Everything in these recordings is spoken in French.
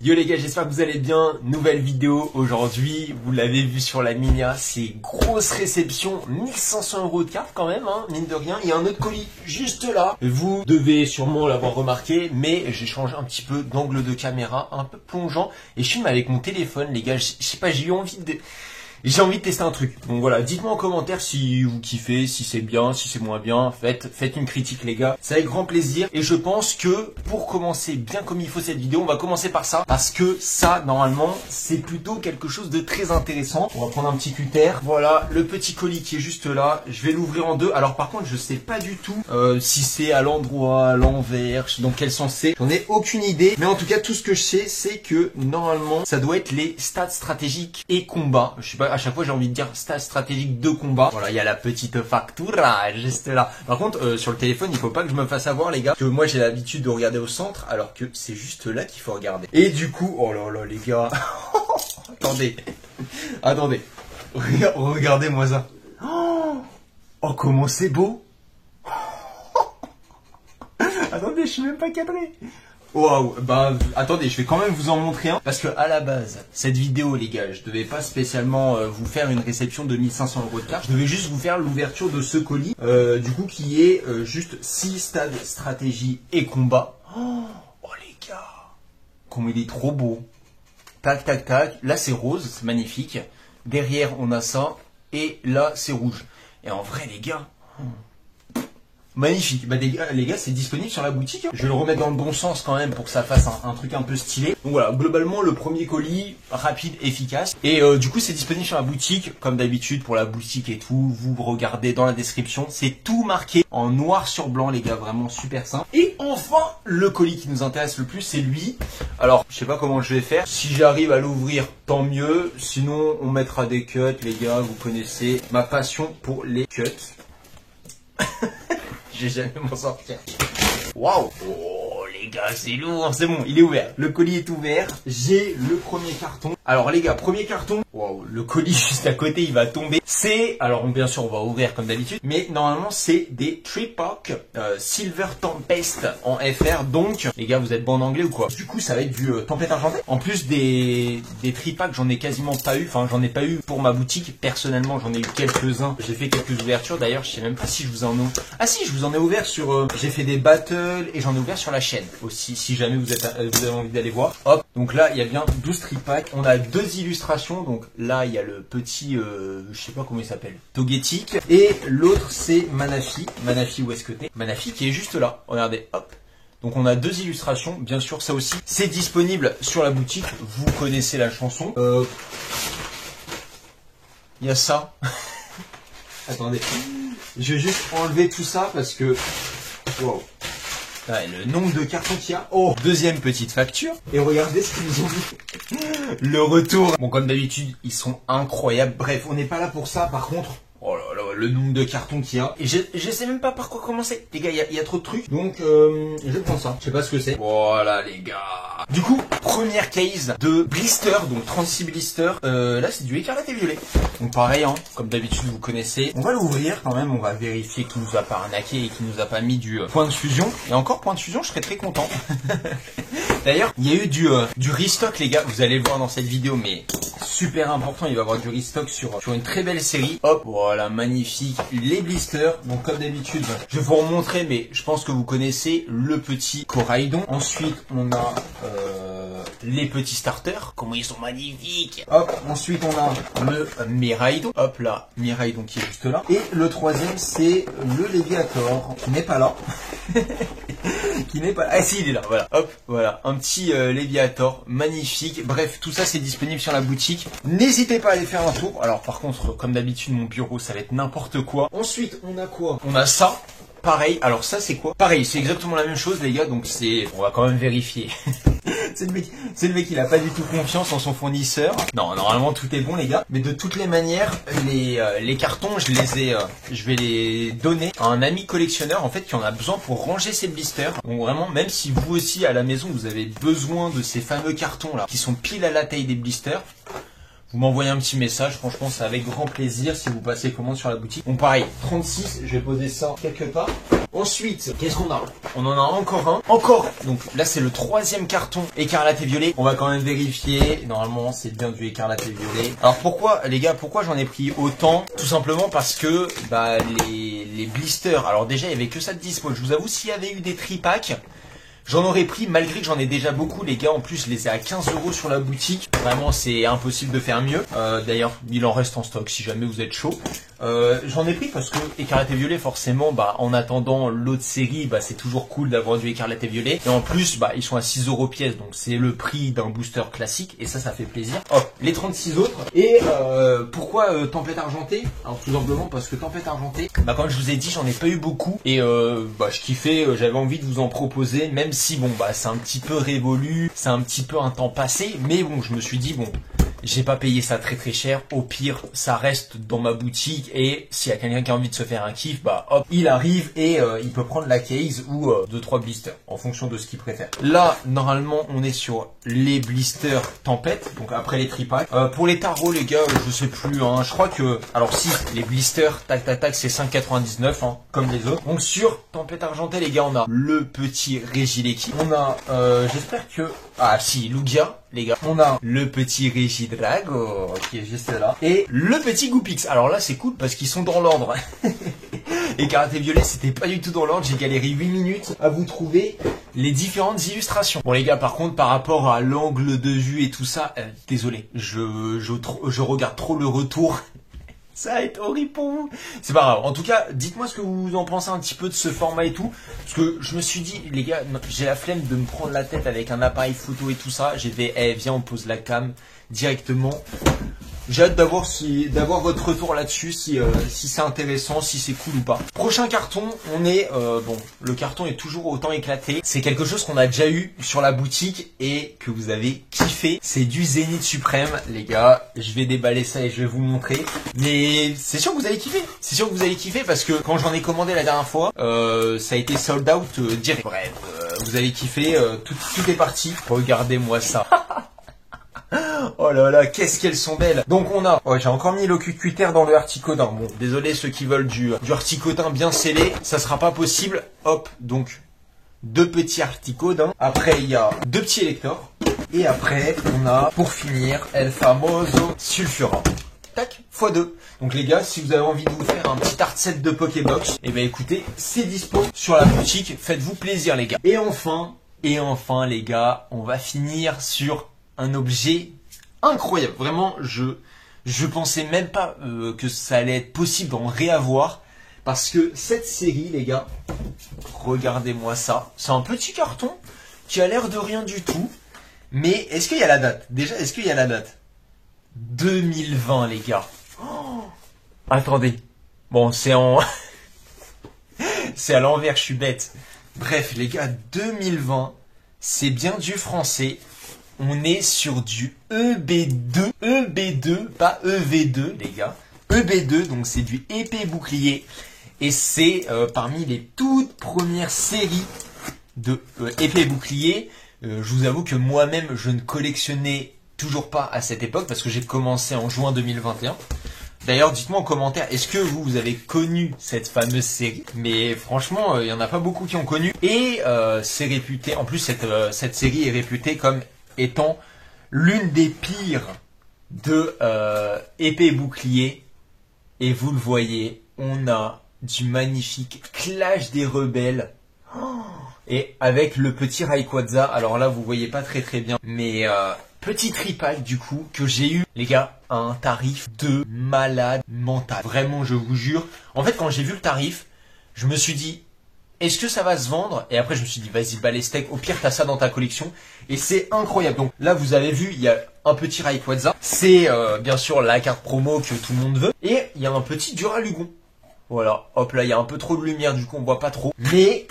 Yo les gars, j'espère que vous allez bien. Nouvelle vidéo aujourd'hui, vous l'avez vu sur la Minia, c'est grosse réception, 1500 € de carte quand même, hein, mine de rien. Il y a un autre colis juste là. Vous devez sûrement l'avoir remarqué, mais j'ai changé un petit peu d'angle de caméra, un peu plongeant, et je filme avec mon téléphone, les gars. Je sais pas, j'ai envie de tester un truc. Donc voilà, dites-moi en commentaire si vous kiffez, si c'est bien, si c'est moins bien. Faites une critique les gars, c'est avec grand plaisir. Et je pense que pour commencer bien comme il faut cette vidéo, on va commencer par ça. Parce que ça, normalement, c'est plutôt quelque chose de très intéressant. On va prendre un petit cutter. Voilà, le petit colis qui est juste là. Je vais l'ouvrir en deux. Alors par contre, je sais pas du tout si c'est à l'endroit, à l'envers, dans quel sens c'est. J'en ai aucune idée. Mais en tout cas, tout ce que je sais, c'est que normalement, ça doit être les stats stratégiques et combats. Je sais pas, à chaque fois j'ai envie de dire stats stratégiques de combat. Voilà, il y a la petite factura juste là. Par contre, sur le téléphone, il faut pas que je me fasse avoir les gars, que moi j'ai l'habitude de regarder au centre, alors que c'est juste là qu'il faut regarder. Et du coup, oh là là les gars, attendez, regardez-moi ça. Oh comment c'est beau. Attendez, je suis même pas cadré. Waouh, bah attendez, je vais quand même vous en montrer un parce que à la base, cette vidéo les gars, je devais pas spécialement vous faire une réception de 1500 € de carte, je devais juste vous faire l'ouverture de ce colis, du coup qui est juste 6 stades stratégie et combat. Oh les gars, comme il est trop beau. Tac tac tac, là c'est rose, c'est magnifique. Derrière on a ça et là c'est rouge. Et en vrai les gars, magnifique. Bah les gars, c'est disponible sur la boutique. Je vais le remettre dans le bon sens quand même pour que ça fasse un truc un peu stylé. Donc voilà, globalement le premier colis, rapide, efficace. Et du coup c'est disponible sur la boutique. Comme d'habitude pour la boutique et tout, vous regardez dans la description. C'est tout marqué en noir sur blanc les gars, vraiment super simple. Et enfin, le colis qui nous intéresse le plus, c'est lui. Alors, je sais pas comment je vais faire. Si j'arrive à l'ouvrir, tant mieux. Sinon, on mettra des cuts les gars. Vous connaissez ma passion pour les cuts. Je vais jamais m'en sortir. Waouh! Oh les gars, c'est lourd, c'est bon, il est ouvert. Le colis est ouvert. J'ai le premier carton. Alors les gars, premier carton. Waouh, le colis juste à côté, il va tomber. C'est, alors bien sûr, on va ouvrir comme d'habitude, mais normalement c'est des Tripack Silver Tempest en FR. Donc les gars, vous êtes bon en anglais ou quoi? Du coup, ça va être du Tempête Argentée. En plus des Tripack, j'en ai quasiment pas eu. Enfin, j'en ai pas eu pour ma boutique. Personnellement, j'en ai eu quelques-uns. J'ai fait quelques ouvertures. D'ailleurs, je sais même pas si je vous en ai. Ah si, je vous en ai ouvert sur. J'ai fait des battles et j'en ai ouvert sur la chaîne aussi. Si jamais vous avez envie d'aller voir. Hop. Donc là, il y a bien 12 Tripack. On a deux illustrations. Donc là, il y a le petit, je sais pas comment il s'appelle, Togetic. Et l'autre, c'est Manafi. Manafi, où est-ce que t'es? Manafi qui est juste là. Regardez, hop. Donc on a deux illustrations. Bien sûr, ça aussi, c'est disponible sur la boutique. Vous connaissez la chanson. Il y a ça. Attendez. Je vais juste enlever tout ça parce que... Wow. Ouais, le nombre de cartons qu'il y a. Oh, deuxième petite facture. Et regardez ce qu'ils nous ont dit. Le retour. Bon, comme d'habitude, ils sont incroyables. Bref, on n'est pas là pour ça. Par contre, oh là là, le nombre de cartons qu'il y a. Et je sais même pas par quoi commencer. Les gars, il y a trop de trucs. Donc, je prends ça. Je sais pas ce que c'est. Voilà, les gars. Du coup, première case de blister. Donc, 36 blisters. Là, c'est du écarlate et violet. Donc, pareil, hein, comme d'habitude, vous connaissez. On va l'ouvrir quand même. On va vérifier qu'il nous a pas arnaqué et qu'il nous a pas mis du point de fusion. Et encore, point de fusion, je serais très content. D'ailleurs, il y a eu du restock, les gars. Vous allez le voir dans cette vidéo, mais super important. Il va y avoir du restock sur une très belle série. Hop, voilà, magnifique. Les blisters. Donc, comme d'habitude, je vais vous remontrer, mais je pense que vous connaissez le petit Coraidon. Ensuite, on a les petits starters. Comment ils sont magnifiques. Hop, ensuite, on a le Miraidon. Hop là, Miraidon qui est juste là. Et le troisième, c'est le Léviator, qui n'est pas là. Qui n'est pas... Ah si, il est là, voilà. Hop, voilà, un petit Léviator, magnifique. Bref, tout ça, c'est disponible sur la boutique. N'hésitez pas à aller faire un tour. Alors, par contre, comme d'habitude, mon bureau, ça va être n'importe quoi. Ensuite, on a quoi? On a ça. Pareil, alors ça c'est quoi? Pareil, c'est exactement la même chose les gars, donc c'est... On va quand même vérifier. C'est le mec, il a pas du tout confiance en son fournisseur. Non, normalement tout est bon les gars. Mais de toutes les manières, les cartons, je vais les donner à un ami collectionneur en fait qui en a besoin pour ranger ses blisters. Donc vraiment, même si vous aussi à la maison vous avez besoin de ces fameux cartons là qui sont pile à la taille des blisters, vous m'envoyez un petit message. Franchement, c'est avec grand plaisir si vous passez commande sur la boutique. Bon, pareil, 36, je vais poser ça quelque part. Ensuite, qu'est-ce qu'on a? On en a encore un. Encore. Donc là, c'est le 3e carton écarlate et violet. On va quand même vérifier. Normalement, c'est bien du écarlate et violet. Alors pourquoi, les gars, pourquoi j'en ai pris autant? Tout simplement parce que bah, les blisters. Alors déjà, il y avait que ça de dispo. Je vous avoue, s'il y avait eu des tripacks, j'en aurais pris, malgré que j'en ai déjà beaucoup, les gars. En plus, je les ai à 15 € sur la boutique. Vraiment, c'est impossible de faire mieux. D'ailleurs, il en reste en stock si jamais vous êtes chaud. J'en ai pris parce que écarlate et violet, forcément, bah, en attendant l'autre série, bah, c'est toujours cool d'avoir du écarlate et violet. Et en plus, bah, ils sont à 6 € pièce, donc c'est le prix d'un booster classique. Et ça fait plaisir. Hop, les 36 autres. Et pourquoi tempête argentée? Alors tout simplement parce que tempête argentée, bah, comme je vous ai dit, j'en ai pas eu beaucoup. Et bah, je kiffais, j'avais envie de vous en proposer, même si bon, bah, c'est un petit peu révolu, c'est un petit peu un temps passé. Mais bon, je me suis dit, bon, j'ai pas payé ça très très cher. Au pire, ça reste dans ma boutique. Et s'il y a quelqu'un qui a envie de se faire un kiff, bah hop, il arrive et il peut prendre la case ou 2-3 blisters en fonction de ce qu'il préfère. Là, normalement, on est sur les blisters tempête. Donc après les tripacks. Pour les tarots, les gars, je sais plus. Hein, je crois que, alors si les blisters, tac tac tac, c'est 5,99 hein, comme les autres. Donc sur tempête argentée, les gars, on a le petit Regieleki. On a, j'espère que, ah si, Lugia. Les gars, on a le petit Regidrago qui est juste là et le petit Goupix. Alors là, c'est cool parce qu'ils sont dans l'ordre. Et écarlate et violet, c'était pas du tout dans l'ordre. J'ai galéré 8 minutes à vous trouver les différentes illustrations. Bon les gars, par contre, par rapport à l'angle de vue et tout ça, désolé, je regarde trop le retour. Ça va être horrible pour vous. C'est pas grave. En tout cas, dites-moi ce que vous en pensez un petit peu de ce format et tout. Parce que je me suis dit, les gars, j'ai la flemme de me prendre la tête avec un appareil photo et tout ça. J'ai fait, viens, on pose la cam directement. J'ai hâte d'avoir votre retour là-dessus, si c'est intéressant, si c'est cool ou pas. Prochain carton, on est... bon, le carton est toujours autant éclaté. C'est quelque chose qu'on a déjà eu sur la boutique et que vous avez kiffé. C'est du Zénith Suprême, les gars. Je vais déballer ça et je vais vous montrer. Mais c'est sûr que vous allez kiffer. C'est sûr que vous allez kiffer parce que quand j'en ai commandé la dernière fois, ça a été sold out direct. Bref, vous allez kiffer. Tout est parti. Regardez-moi ça. Oh là là, qu'est-ce qu'elles sont belles. Donc on a, j'ai encore mis l'ocucuter dans le Articodin. Bon, désolé ceux qui veulent du Articodin bien scellé, ça sera pas possible. Hop, donc 2 petits Articodins. Après il y a 2 petits électeurs. Et après on a, pour finir, El Famoso Sulfura. Tac, x2. Donc les gars, si vous avez envie de vous faire un petit art set de Pokébox, et ben écoutez, c'est dispo sur la boutique. Faites-vous plaisir les gars. Et enfin les gars, on va finir sur un objet incroyable. Vraiment, je pensais même pas que ça allait être possible d'en réavoir. Parce que cette série, les gars, regardez-moi ça. C'est un petit carton qui a l'air de rien du tout. Mais est-ce qu'il y a la date? Déjà, est-ce qu'il y a la date? 2020, les gars. Oh, attendez. Bon, c'est en... c'est à l'envers, je suis bête. Bref, les gars, 2020, c'est bien du français. On est sur du EB2, pas EV2 les gars, EB2, donc c'est du épée bouclier et c'est parmi les toutes premières séries de épée bouclier. Je vous avoue que moi-même je ne collectionnais toujours pas à cette époque parce que j'ai commencé en juin 2021. D'ailleurs, dites-moi en commentaire, est-ce que vous avez connu cette fameuse série? Mais franchement, il n'y en a pas beaucoup qui ont connu et c'est réputé, en plus cette série est réputée comme étant l'une des pires de épée et bouclier. Et vous le voyez, on a du magnifique Clash des Rebelles. Oh, et avec le petit Rayquaza. Alors là, vous voyez pas très bien. Mais petit tripack du coup que j'ai eu, les gars, à un tarif de malade mental. Vraiment, je vous jure. En fait, quand j'ai vu le tarif, je me suis dit... est-ce que ça va se vendre? Et après, je me suis dit, vas-y, bats les steaks. Au pire, t'as ça dans ta collection. Et c'est incroyable. Donc là, vous avez vu, il y a un petit Rayquaza. C'est bien sûr la carte promo que tout le monde veut. Et il y a un petit Duralugon. Voilà. Hop là, il y a un peu trop de lumière, du coup, on voit pas trop. Mais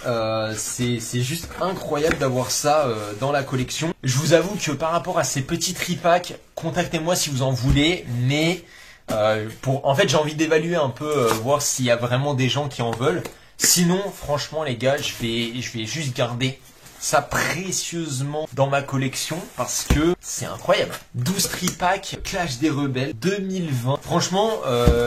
c'est juste incroyable d'avoir ça dans la collection. Je vous avoue que par rapport à ces petits tripacks, contactez-moi si vous en voulez. Mais en fait, j'ai envie d'évaluer un peu, voir s'il y a vraiment des gens qui en veulent. Sinon, franchement, les gars, je vais juste garder ça précieusement dans ma collection parce que c'est incroyable. 12 tripack Clash des Rebelles 2020. Franchement,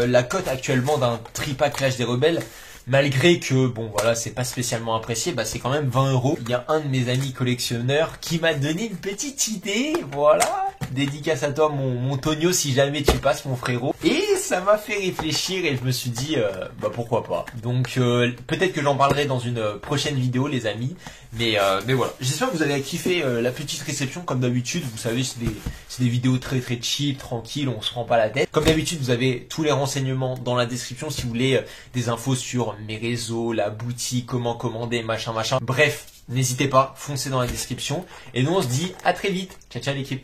la cote actuellement d'un tripack Clash des Rebelles, malgré que, bon voilà, c'est pas spécialement apprécié, bah c'est quand même 20 €. Il y a un de mes amis collectionneurs qui m'a donné une petite idée, voilà. Dédicace à toi mon Tonio, si jamais tu passes mon frérot. Et ça m'a fait réfléchir et je me suis dit, bah pourquoi pas. Donc peut-être que j'en parlerai dans une prochaine vidéo les amis. Mais voilà, j'espère que vous avez kiffé la petite réception comme d'habitude. Vous savez, c'est des vidéos très chill, tranquilles, on se prend pas la tête. Comme d'habitude, vous avez tous les renseignements dans la description si vous voulez des infos sur mes réseaux, la boutique, comment commander, machin. Bref, n'hésitez pas, foncez dans la description. Et nous on se dit à très vite. Ciao ciao l'équipe.